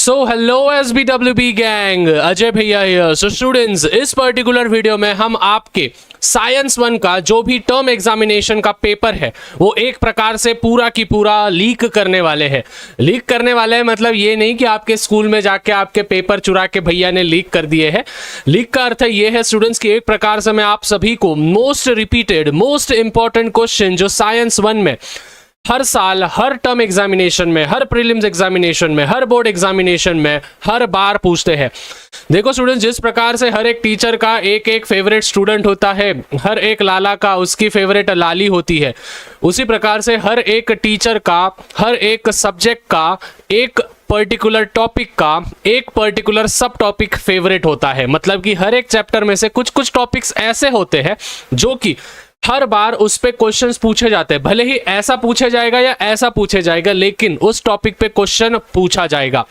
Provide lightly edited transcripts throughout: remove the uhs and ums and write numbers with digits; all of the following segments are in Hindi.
So hello SBWB gang, Ajay भैया हियर। सो स्टूडेंट्स, इस पर्टिकुलर वीडियो में हम आपके साइंस 1 का जो भी टर्म एग्जामिनेशन का पेपर है वो एक प्रकार से पूरा की पूरा लीक करने वाले हैं। लीक करने वाले हैं मतलब ये नहीं कि आपके स्कूल में जाके आपके पेपर चुरा के भैया ने लीक कर दिए हैं। लीक का अर्थ ये है स्टूडेंट्स कि एक प्रकार से मैं आप सभी को most repeated most important question जो साइंस 1 में हर साल, हर टर्म एग्जामिनेशन में, हर प्रीलिम्स एग्जामिनेशन में, हर बोर्ड एग्जामिनेशन में हर बार पूछते हैं। देखो स्टूडेंट्स, जिस प्रकार से हर एक टीचर का एक एक फेवरेट स्टूडेंट होता है, हर एक लाला का उसकी फेवरेट लाली होती है, उसी प्रकार से हर एक टीचर का, हर एक सब्जेक्ट का, एक पर्टिकुलर टॉपिक का एक पर्टिकुलर सब टॉपिक फेवरेट होता है। मतलब कि हर एक चैप्टर में से कुछ कुछ टॉपिक्स ऐसे होते हैं जो कि हर बार उस पे क्वेश्चंस पूछे जाते हैं। भले ही ऐसा पूछे जाएगा या ऐसा पूछे जाएगा, लेकिन उस टॉपिक पे क्वेश्चन पूछा जाएगा।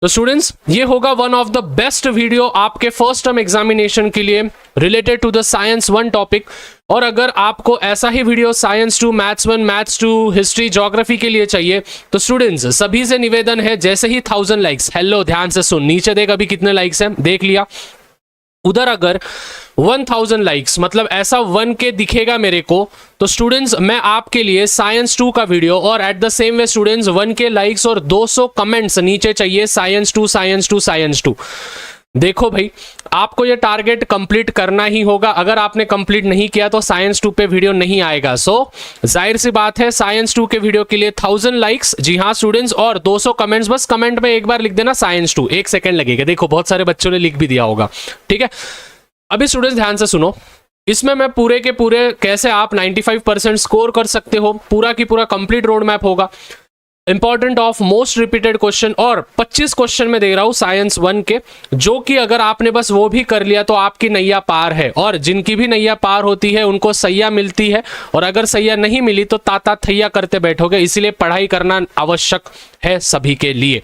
तो स्टूडेंट्स, ये होगा one of the best video आपके फर्स्ट टर्म एग्जामिनेशन के लिए related to the science 1 topic. और अगर आपको ऐसा ही video science 2, maths 1, maths 2, history, geography के लिए चाहिए तो स्टूडेंट्स सभी से निवेदन है, जैसे ही 1000 लाइक्स, हेलो ध्यान से सुन, नीचे देख अभी कितने लाइक्स हैं, देख लिया। उधर अगर 1000 लाइक्स मतलब ऐसा 1K दिखेगा मेरे को, तो स्टूडेंट्स मैं आपके लिए साइंस 2 का वीडियो, और at the same way students 1K likes और 200 कमेंट्स नीचे चाहिए साइंस 2 साइंस 2 साइंस 2। देखो भाई, आपको ये टारगेट कंप्लीट करना ही होगा। अगर आपने कंप्लीट नहीं किया तो साइंस 2 पे वीडियो नहीं आएगा। सो जाहिर सी बात है, साइंस 2 के वीडियो के लिए 1000 लाइक्स, जी हाँ स्टूडेंट्स, और 200 कमेंट्स। बस कमेंट में एक बार लिख देना साइंस 2, 1 सेकंड लगेगा। देखो बहुत सारे बच्चों ने लिख भी दिया होगा, ठीक है। अभी स्टूडेंट्स ध्यान से सुनो, इसमें मैं पूरे के पूरे कैसे आप 95% स्कोर कर सकते हो, पूरा की पूरा कंप्लीट रोड मैप होगा। Important of most repeated question, और 25 क्वेश्चन में दे रहा हूं साइंस 1 के, जो कि अगर आपने बस वो भी कर लिया तो आपकी नैया पार है। और जिनकी भी नैया पार होती है उनको सैया मिलती है, और अगर सैया नहीं मिली तो ताता थैया करते बैठोगे। इसीलिए पढ़ाई करना आवश्यक है सभी के लिए।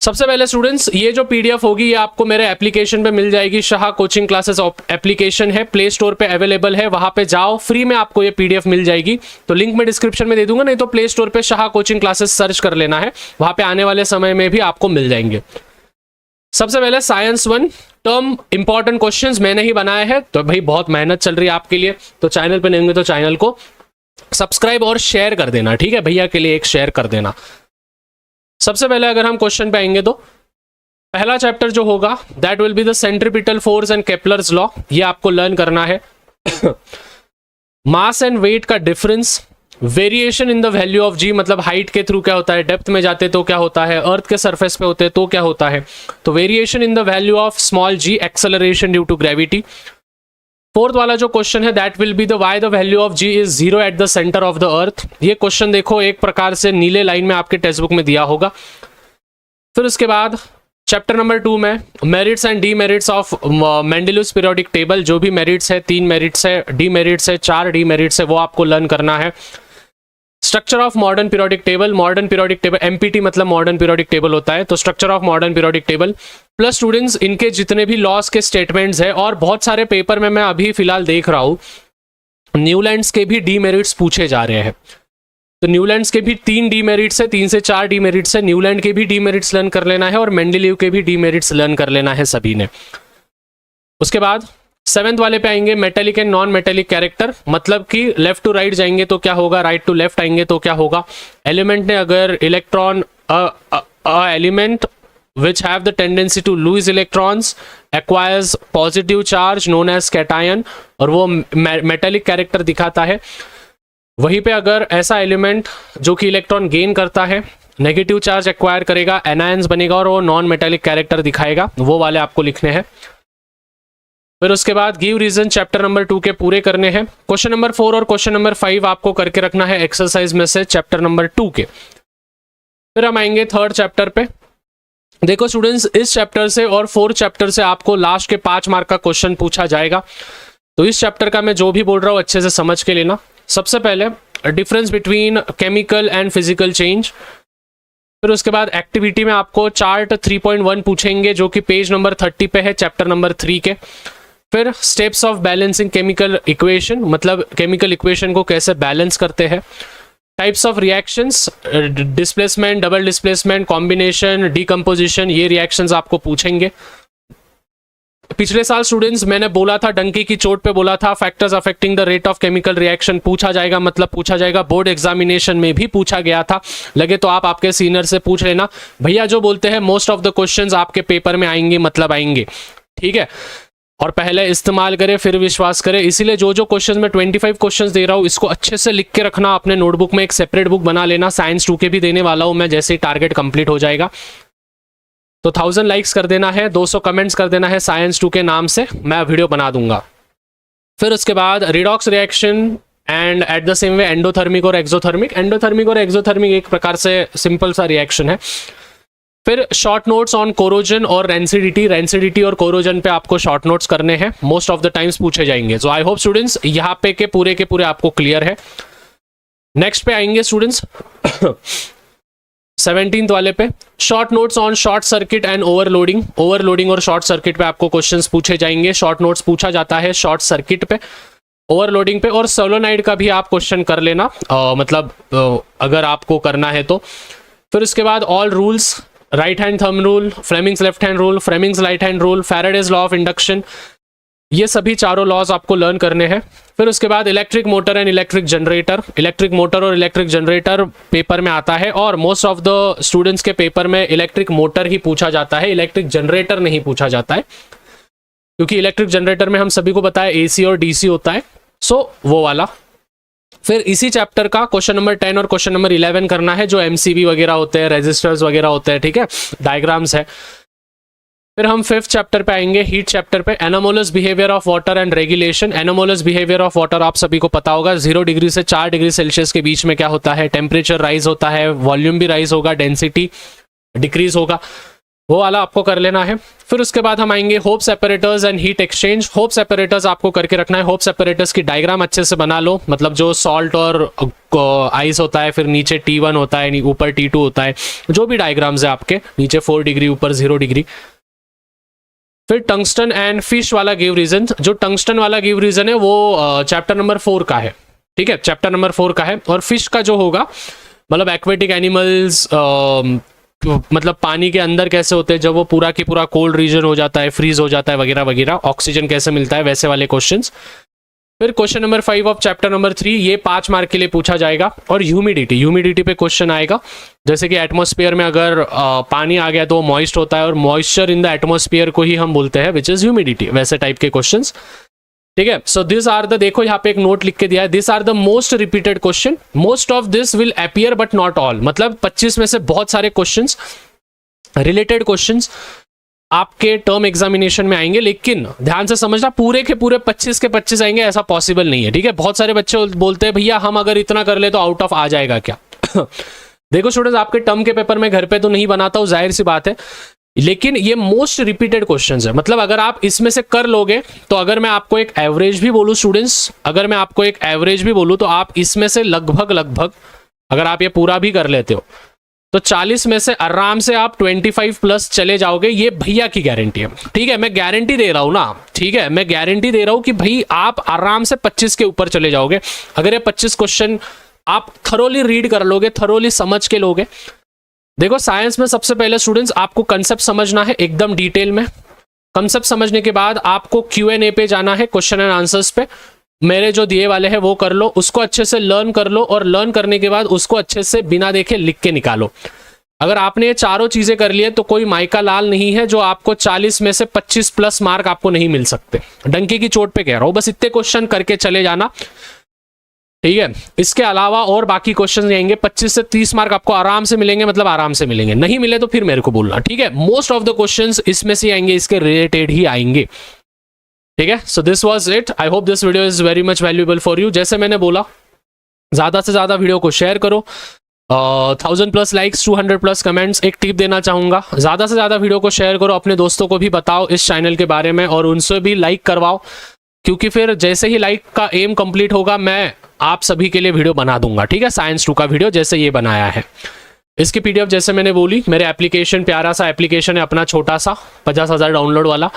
सबसे पहले स्टूडेंट्स, ये जो पीडीएफ होगी ये आपको मेरे एप्लीकेशन पे मिल जाएगी। शाह कोचिंग क्लासेस एप्लीकेशन है, प्ले स्टोर पे अवेलेबल है, वहां पे जाओ, फ्री में आपको ये पीडीएफ मिल जाएगी। तो लिंक मैं डिस्क्रिप्शन में दे दूंगा, नहीं तो प्ले स्टोर पे शाह कोचिंग क्लासेस सर्च कर लेना है, वहां पे आने वाले समय में भी आपको मिल जाएंगे। सबसे पहले साइंस 1 टर्म इंपॉर्टेंट क्वेश्चंस मैंने ही बनाए हैं, तो भाई बहुत मेहनत चल रही है आपके लिए। तो चैनल पे नहीं होंगे तो चैनल को सब्सक्राइब और शेयर कर देना, ठीक है, भैया के लिए एक शेयर कर देना। सबसे पहले अगर हम क्वेश्चन पे आएंगे तो पहला चैप्टर जो होगा that will be the centripetal force and Kepler's law. ये आपको लर्न करना है। मास एंड वेट का difference, variation in the value of G, मतलब हाइट के थ्रू क्या होता है, डेप्थ में जाते तो क्या होता है, अर्थ के सरफेस पे होते तो क्या होता है। तो variation in the value of small G, acceleration due to gravity. Fourth वाला जो क्वेश्चन है that will be the why the value of G is 0 at the centre of the earth. ये क्वेश्चन देखो एक प्रकार से नीले लाइन में आपके टेक्स्ट बुक में दिया होगा। फिर उसके बाद चैप्टर नंबर 2 में merits and demerits of Mendeleev's periodic table, जो भी मेरिट्स है, 3 मेरिट्स है, डीमेरिट्स है, 4 डीमेरिट्स है, वो आपको लर्न करना है। Structure of modern periodic table, modern periodic table empty मतलब मॉडर्न पीरियोडिक टेबल होता है, तो structure of modern periodic table plus students इनके जितने भी लॉस के स्टेटमेंट्स है। और बहुत सारे पेपर में मैं अभी फिलहाल देख रहा हूं न्यूलैंड्स के भी डीमेरिट्स पूछे जा रहे हैं। तो न्यूलैंड्स के भी 3 डीमेरिट्स है, 3 से 4 डीमेरिट्स है। न्यूलैंड के भी डीमेरिट्स लर्न कर लेना है और मेंडेलीव के भी डीमेरिट्स लर्न कर लेना है सभी ने। उसके बाद 7th वाले पे आएंगे metallic and non metallic character, मतलब कि लेफ्ट टू राइट जाएंगे तो क्या होगा, राइट टू लेफ्ट आएंगे तो क्या होगा। एलिमेंट ने अगर electron element which have the tendency to lose electrons acquires positive charge known as cation, और वो मेटेलिक कैरेक्टर दिखाता है। वहीं पे अगर ऐसा एलिमेंट जो कि इलेक्ट्रॉन गेन करता है, नेगेटिव चार्ज एक्वायर करेगा, एनायंस बनेगा और वो नॉन मेटेलिक कैरेक्टर दिखाएगा, वो वाले आपको लिखने हैं। फिर उसके बाद गिव रीजन चैप्टर नंबर 2 के पूरे करने हैं। क्वेश्चन नंबर 4 और क्वेश्चन नंबर 5 आपको करके रखना है एक्सरसाइज में से चैप्टर नंबर 2 के। फिर हम आएंगे 3rd चैप्टर पे। देखो स्टूडेंट्स, इस चैप्टर से और 4th चैप्टर से आपको लास्ट के 5 मार्क का क्वेश्चन पूछा जाएगा। तो इस चैप्टर का मैं जो भी बोल रहा हूँ अच्छे से समझ के लेना। सबसे पहले difference between chemical and physical change. फिर उसके बाद एक्टिविटी में आपको चार्ट 3.1 पूछेंगे, जो कि पेज नंबर 30 पे है चैप्टर नंबर 3 के। फिर steps of balancing chemical equation, मतलब केमिकल इक्वेशन को कैसे बैलेंस करते हैं। Types of reactions, displacement, double displacement, combination, decomposition, ये रिएक्शंस आपको पूछेंगे। पिछले साल स्टूडेंट्स मैंने बोला था, डंकी की चोट पे बोला था, factors affecting the rate of chemical reaction पूछा जाएगा, मतलब पूछा जाएगा। बोर्ड एग्जामिनेशन में भी पूछा गया था, लगे तो आप आपके सीनियर से पूछ लेना। भैया जो बोलते हैं मोस्ट ऑफ द क्वेश्चंस आपके पेपर में आएंगे, मतलब आएंगे, ठीक है। और पहले इस्तेमाल करें फिर विश्वास करें। इसीलिए जो जो क्वेश्चंस मैं 25 क्वेश्चंस दे रहा हूँ, इसको अच्छे से लिख के रखना अपने नोटबुक में, एक सेपरेट बुक बना लेना। साइंस 2 के भी देने वाला हूँ मैं जैसे ही टारगेट कंप्लीट हो जाएगा। तो 1000 लाइक्स कर देना है, 200 कमेंट्स कर देना है साइंस 2 के नाम से, मैं वीडियो बना दूंगा। फिर उसके बाद redox reaction and at the same way endothermic और एक्सोथर्मिक। एंडोथर्मिक और एक्सोथर्मिक एक प्रकार से सिंपल सा रिएक्शन है। फिर शॉर्ट नोट्स ऑन कोरोजन और रेंसिडिटी। रेंसिडिटी और कोरोजन पे आपको शॉर्ट नोट्स करने हैं, मोस्ट ऑफ द टाइम्स पूछे जाएंगे। सो आई होप स्टूडेंट्स यहाँ पे के पूरे आपको क्लियर है। नेक्स्ट पे आएंगे स्टूडेंट्स 17th वाले पे, short notes on short circuit and overloading. Overloading और शॉर्ट सर्किट पे आपको क्वेश्चंस पूछे जाएंगे। शॉर्ट नोट्स पूछा जाता है शॉर्ट सर्किट पे, ओवरलोडिंग पे, और सोलोनाइड का भी आप क्वेश्चन कर लेना, अगर आपको करना है तो। फिर उसके बाद all rules, right hand thumb rule, Fleming's left hand rule, Fleming's right hand rule, Faraday's law of induction, ये सभी चारों लॉज आपको लर्न करने हैं। फिर उसके बाद electric motor and electric generator. Electric motor और इलेक्ट्रिक जनरेटर पेपर में आता है, और मोस्ट ऑफ द स्टूडेंट्स के पेपर में इलेक्ट्रिक मोटर ही पूछा जाता है, इलेक्ट्रिक जनरेटर नहीं पूछा जाता है, क्योंकि इलेक्ट्रिक जनरेटर में हम सभी को पता है एसी और डीसी होता है, सो वो वाला। फिर इसी चैप्टर का क्वेश्चन नंबर 10 और क्वेश्चन नंबर 11 करना है, जो एमसीबी वगैरह होते हैं, रेजिस्टर्स वगैरह होते हैं, ठीक है, डायग्राम्स है। फिर हम 5th चैप्टर पे आएंगे, हीट चैप्टर पे, anomalous behaviour of water and regulation. Anomalous behaviour of water आप सभी को पता होगा, 0 डिग्री से 4 डिग्री सेल्सियस के बीच में क्या होता है, टेम्परेचर राइज होता है, वॉल्यूम भी राइज होगा, डेंसिटी डिक्रीज होगा, वो वाला आपको कर लेना है। फिर उसके बाद हम आएंगे hope separators and heat exchange. Hope separators आपको करके रखना है। होप सेपरेटर्स की डायग्राम अच्छे से बना लो, मतलब जो सॉल्ट और आइस होता है, फिर नीचे T1 होता है, ऊपर T2 होता है, जो भी डायग्राम्स है आपके, नीचे 4 डिग्री ऊपर 0 डिग्री। फिर टंगस्टन एंड फिश वाला गिव रीजन। जो टंगस्टन वाला गिव रीजन है वो चैप्टर नंबर 4 का है, ठीक है, चैप्टर नंबर 4 का है। और फिश का जो होगा, मतलब एक्वेटिक एनिमल्स, मतलब पानी के अंदर कैसे होते हैं जब वो पूरा की पूरा कोल्ड रीजन हो जाता है, फ्रीज हो जाता है वगैरह वगैरह, ऑक्सीजन कैसे मिलता है, वैसे वाले क्वेश्चंस। फिर question number 5 of chapter number 3, ये 5 मार्क के लिए पूछा जाएगा। और ह्यूमिडिटी पे क्वेश्चन आएगा, जैसे कि एटमॉस्फेयर में अगर पानी आ गया तो वो मॉइस्ट होता है, और मॉइस्चर इन द एटमॉस्फेयर को ही हम बोलते हैं विच इज ह्यूमिडिटी, वैसे टाइप के क्वेश्चंस, ठीक है। सो दिस आर द, देखो यहाँ पे एक नोट लिख के दिया है, this are the most repeated question, most of this will appear but not all. मतलब 25 में से बहुत सारे क्वेश्चंस, रिलेटेड क्वेश्चंस आपके टर्म एग्जामिनेशन में आएंगे, लेकिन ध्यान से समझना, पूरे के पूरे 25 के 25 आएंगे ऐसा पॉसिबल नहीं है, ठीक है। बहुत सारे बच्चे बोलते हैं भैया हम अगर इतना कर ले तो आउट ऑफ आ जाएगा क्या। देखो स्टूडेंट्स, आपके टर्म के पेपर में घर पे तो नहीं बनाता हूं, जाहिर सी बात है, लेकिन ये मोस्ट रिपीटेड क्वेश्चंस है। मतलब अगर आप इसमें से कर लोगे तो, अगर मैं आपको एक एवरेज भी बोलूं स्टूडेंट्स, अगर मैं आपको एक एवरेज भी बोलूं तो आप इसमें से लगभग अगर आप ये पूरा भी कर लेते हो तो 40 में से आराम से आप 25 प्लस चले जाओगे, ये भैया की गारंटी है, ठीक है। मैं गारंटी दे रहा हूं ना, ठीक है, मैं गारंटी दे रहा हूं कि भाई आप आराम से 25 के ऊपर चले जाओगे, अगर ये 25 क्वेश्चन आप थरोली रीड कर लोगे, थरोली समझ के लोगे। देखो साइंस में सबसे पहले स्टूडेंट्स आपको कंसेप्ट समझना है एकदम डिटेल में। कंसेप्ट समझने के बाद आपको Q&A पे जाना है, क्वेश्चन एंड आंसर्स पे, मेरे जो दिए वाले हैं वो कर लो, उसको अच्छे से लर्न कर लो, और लर्न करने के बाद उसको अच्छे से बिना देखे लिख के निकालो। अगर आपने ये चारों चीजें कर लिए तो कोई माइका लाल नहीं है जो आपको 40 में से 25 प्लस मार्क आपको नहीं मिल सकते, डंके की चोट पे कह रहा हूं। बस इतने क्वेश्चन करके चले जाना, ठीक है। इसके अलावा और बाकी क्वेश्चन आएंगे, 25 से 30 मार्क आपको आराम से मिलेंगे, मतलब आराम से मिलेंगे, नहीं मिले तो फिर मेरे को बोलना, ठीक है। मोस्ट ऑफ द क्वेश्चंस इसमें से आएंगे, इसके रिलेटेड ही आएंगे, ठीक है। So this was it, I hope this video is very much valuable for you. जैसे मैंने बोला, ज्यादा से ज्यादा वीडियो को शेयर करो, 1000 प्लस लाइक्स, 200 प्लस कमेंट्स। एक टिप देना चाहूंगा, ज्यादा से ज्यादा वीडियो को शेयर करो, अपने दोस्तों को भी बताओ इस चैनल के बारे में, और उनसे भी लाइक करवाओ, क्योंकि फिर जैसे ही लाइक का एम कंप्लीट होगा मैं आप सभी के लिए वीडियो बना दूंगा, ठीक है, साइंस 2 का वीडियो जैसे ये बनाया है। इसकी पीडीएफ जैसे मैंने बोली, मेरे एप्लीकेशन, प्यारा सा एप्लीकेशन है अपना, छोटा सा 50,000 डाउनलोड वाला,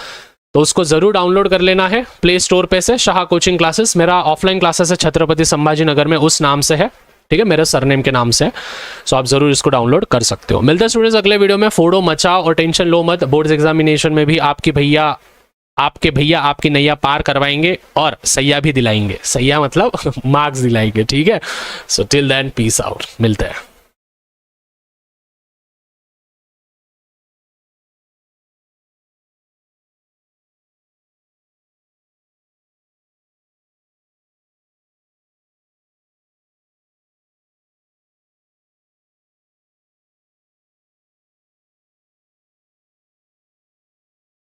तो उसको जरूर डाउनलोड कर लेना है प्ले स्टोर पे से, शाह कोचिंग क्लासेस। मेरा ऑफलाइन क्लासेस है छत्रपति संभाजी नगर में, उस नाम से है, ठीक है, मेरे सरनेम के नाम से। सो आप जरूर इसको डाउनलोड कर सकते हो। मिलते हैं स्टूडेंट्स अगले वीडियो में। फोड़ो मचाओ और टेंशन लो मत, बोर्ड्स एग्जामिनेशन में भी आपके भैया आपकी नैया पार करवाएंगे और सैया भी दिलाएंगे। सैया मतलब मार्क्स दिलाएंगे, ठीक है। So till then peace out, मिलते हैं।